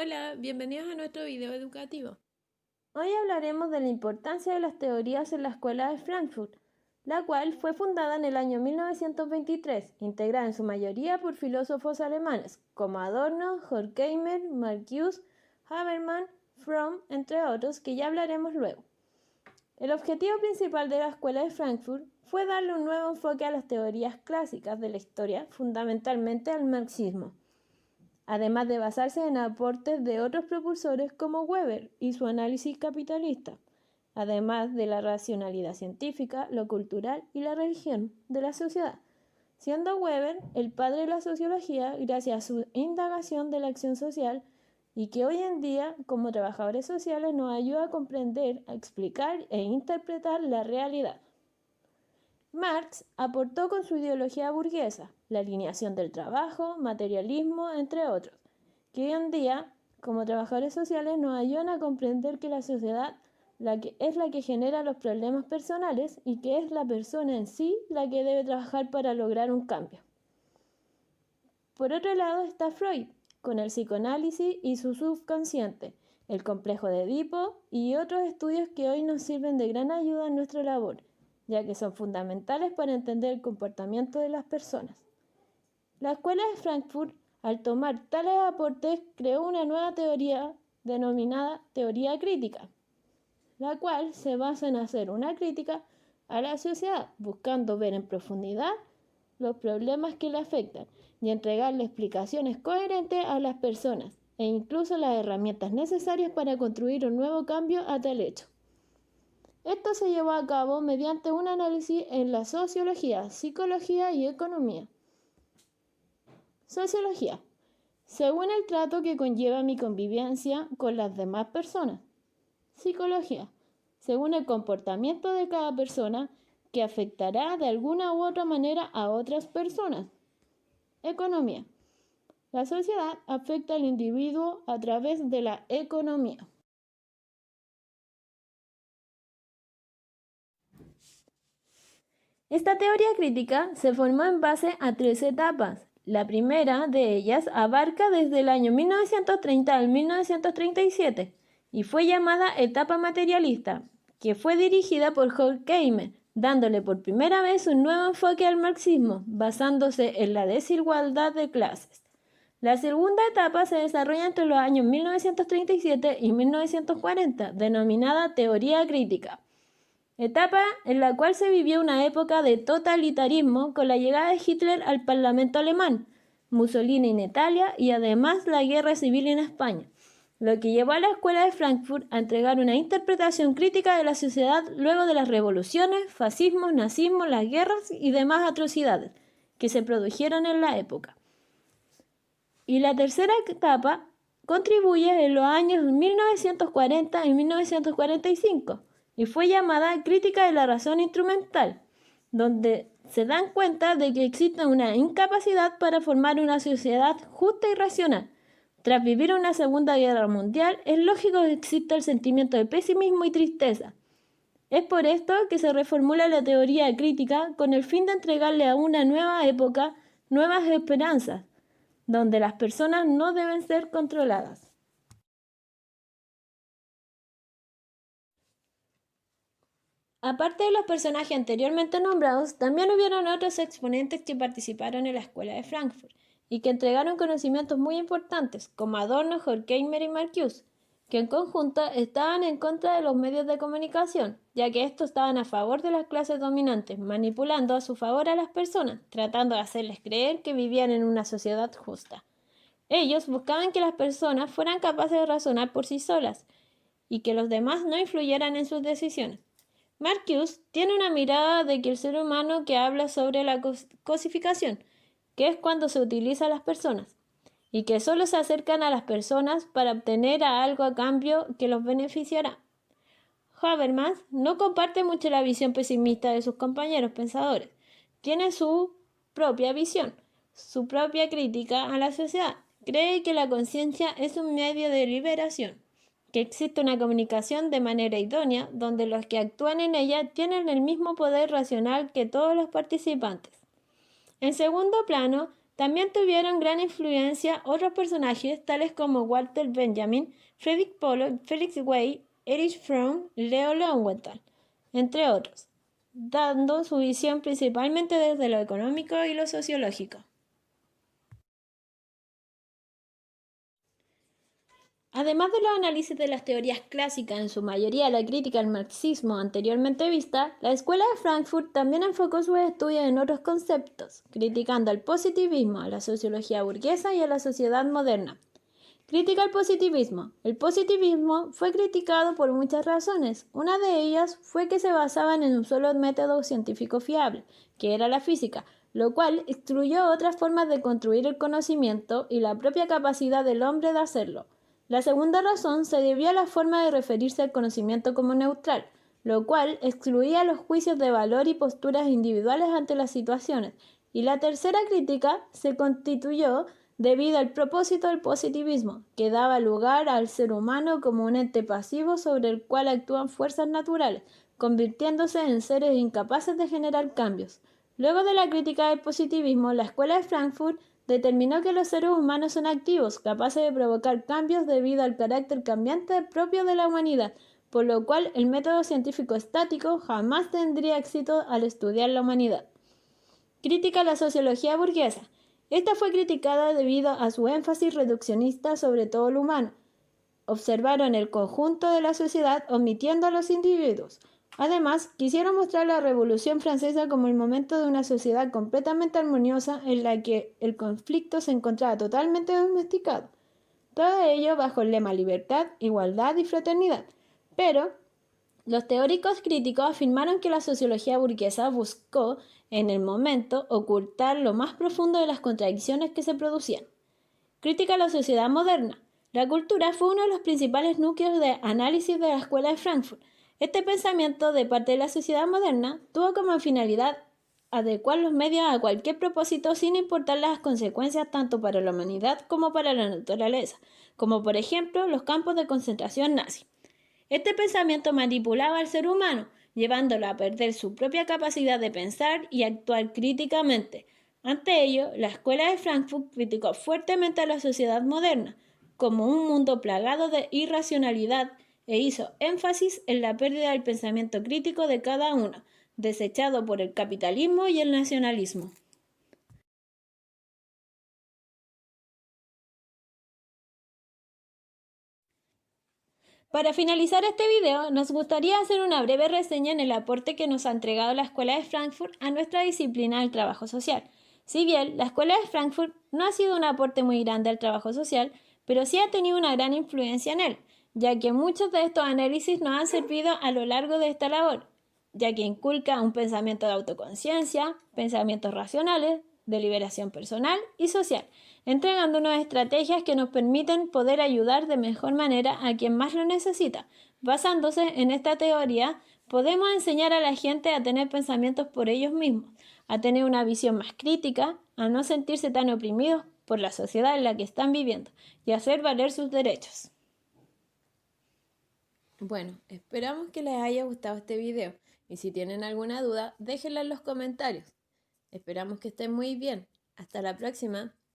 Hola, bienvenidos a nuestro video educativo. Hoy hablaremos de la importancia de las teorías en la Escuela de Frankfurt, la cual fue fundada en el año 1923, integrada en su mayoría por filósofos alemanes como Adorno, Horkheimer, Marcuse, Habermas, Fromm, entre otros, que ya hablaremos luego. El objetivo principal de la Escuela de Frankfurt fue darle un nuevo enfoque a las teorías clásicas de la historia, fundamentalmente al marxismo, además de basarse en aportes de otros propulsores como Weber y su análisis capitalista, además de la racionalidad científica, lo cultural y la religión de la sociedad, siendo Weber el padre de la sociología gracias a su indagación de la acción social y que hoy en día, como trabajadores sociales, nos ayuda a comprender, a explicar e interpretar la realidad. Marx aportó con su ideología burguesa, la alineación del trabajo, materialismo, entre otros, que hoy en día, como trabajadores sociales, nos ayudan a comprender que la sociedad es la que genera los problemas personales y que es la persona en sí la que debe trabajar para lograr un cambio. Por otro lado está Freud, con el psicoanálisis y su subconsciente, el complejo de Edipo y otros estudios que hoy nos sirven de gran ayuda en nuestra labor, ya que son fundamentales para entender el comportamiento de las personas. La Escuela de Frankfurt, al tomar tales aportes, creó una nueva teoría denominada teoría crítica, la cual se basa en hacer una crítica a la sociedad, buscando ver en profundidad los problemas que le afectan y entregarle explicaciones coherentes a las personas e incluso las herramientas necesarias para construir un nuevo cambio a tal hecho. Esto se llevó a cabo mediante un análisis en la sociología, psicología y economía. Sociología. Según el trato que conlleva mi convivencia con las demás personas. Psicología. Según el comportamiento de cada persona que afectará de alguna u otra manera a otras personas. Economía. La sociedad afecta al individuo a través de la economía. Esta teoría crítica se formó en base a 3 etapas. La primera de ellas abarca desde el año 1930 al 1937 y fue llamada etapa materialista, que fue dirigida por Horkheimer, dándole por primera vez un nuevo enfoque al marxismo, basándose en la desigualdad de clases. La segunda etapa se desarrolla entre los años 1937 y 1940, denominada teoría crítica. Etapa en la cual se vivió una época de totalitarismo con la llegada de Hitler al Parlamento alemán, Mussolini en Italia y además la guerra civil en España, lo que llevó a la Escuela de Frankfurt a entregar una interpretación crítica de la sociedad luego de las revoluciones, fascismo, nazismo, las guerras y demás atrocidades que se produjeron en la época. Y la tercera etapa contribuye en los años 1940 y 1945 y fue llamada crítica de la razón instrumental, donde se dan cuenta de que existe una incapacidad para formar una sociedad justa y racional. Tras vivir una Segunda Guerra Mundial, es lógico que exista el sentimiento de pesimismo y tristeza. Es por esto que se reformula la teoría crítica con el fin de entregarle a una nueva época nuevas esperanzas, donde las personas no deben ser controladas. Aparte de los personajes anteriormente nombrados, también hubieron otros exponentes que participaron en la Escuela de Frankfurt y que entregaron conocimientos muy importantes, como Adorno, Horkheimer y Marcuse, que en conjunto estaban en contra de los medios de comunicación, ya que estos estaban a favor de las clases dominantes, manipulando a su favor a las personas, tratando de hacerles creer que vivían en una sociedad justa. Ellos buscaban que las personas fueran capaces de razonar por sí solas y que los demás no influyeran en sus decisiones. Marcuse tiene una mirada de que el ser humano que habla sobre la cosificación, que es cuando se utiliza a las personas, y que solo se acercan a las personas para obtener algo a cambio que los beneficiará. Habermas no comparte mucho la visión pesimista de sus compañeros pensadores. Tiene su propia visión, su propia crítica a la sociedad. Cree que la conciencia es un medio de liberación, que existe una comunicación de manera idónea donde los que actúan en ella tienen el mismo poder racional que todos los participantes. En segundo plano, También tuvieron gran influencia otros personajes tales como Walter Benjamin, Frederick Pollock, Felix Way, Erich Fromm, Leo Lowenthal, entre otros, dando su visión principalmente desde lo económico y lo sociológico. Además de los análisis de las teorías clásicas, en su mayoría la crítica al marxismo anteriormente vista, la Escuela de Frankfurt también enfocó sus estudios en otros conceptos, criticando al positivismo, a la sociología burguesa y a la sociedad moderna. Crítica al positivismo. El positivismo fue criticado por muchas razones. Una de ellas fue que se basaban en un solo método científico fiable, que era la física, lo cual excluyó otras formas de construir el conocimiento y la propia capacidad del hombre de hacerlo. La segunda razón se debió a la forma de referirse al conocimiento como neutral, lo cual excluía los juicios de valor y posturas individuales ante las situaciones. Y la tercera crítica se constituyó debido al propósito del positivismo, que daba lugar al ser humano como un ente pasivo sobre el cual actúan fuerzas naturales, convirtiéndose en seres incapaces de generar cambios. Luego de la crítica del positivismo, la Escuela de Frankfurt determinó que los seres humanos son activos, capaces de provocar cambios debido al carácter cambiante propio de la humanidad, por lo cual el método científico estático jamás tendría éxito al estudiar la humanidad. Crítica a la sociología burguesa. Esta fue criticada debido a su énfasis reduccionista sobre todo lo humano. Observaron el conjunto de la sociedad omitiendo a los individuos. Además, quisieron mostrar la Revolución Francesa como el momento de una sociedad completamente armoniosa en la que el conflicto se encontraba totalmente domesticado. Todo ello bajo el lema libertad, igualdad y fraternidad. Pero los teóricos críticos afirmaron que la sociología burguesa buscó, en el momento, ocultar lo más profundo de las contradicciones que se producían. Crítica a la sociedad moderna. La cultura fue uno de los principales núcleos de análisis de la Escuela de Frankfurt. Este pensamiento de parte de la sociedad moderna tuvo como finalidad adecuar los medios a cualquier propósito sin importar las consecuencias tanto para la humanidad como para la naturaleza, como por ejemplo los campos de concentración nazis. Este pensamiento manipulaba al ser humano, llevándolo a perder su propia capacidad de pensar y actuar críticamente. Ante ello, la Escuela de Frankfurt criticó fuertemente a la sociedad moderna, como un mundo plagado de irracionalidad, e hizo énfasis en la pérdida del pensamiento crítico de cada uno, desechado por el capitalismo y el nacionalismo. Para finalizar este video, nos gustaría hacer una breve reseña en el aporte que nos ha entregado la Escuela de Frankfurt a nuestra disciplina del trabajo social. Si bien la Escuela de Frankfurt no ha sido un aporte muy grande al trabajo social, pero sí ha tenido una gran influencia en él, ya que muchos de estos análisis nos han servido a lo largo de esta labor, ya que inculca un pensamiento de autoconciencia, pensamientos racionales, de liberación personal y social, entregándonos estrategias que nos permiten poder ayudar de mejor manera a quien más lo necesita. Basándose en esta teoría, podemos enseñar a la gente a tener pensamientos por ellos mismos, a tener una visión más crítica, a no sentirse tan oprimidos por la sociedad en la que están viviendo y a hacer valer sus derechos. Bueno, esperamos que les haya gustado este video y si tienen alguna duda, déjenla en los comentarios. Esperamos que estén muy bien. Hasta la próxima.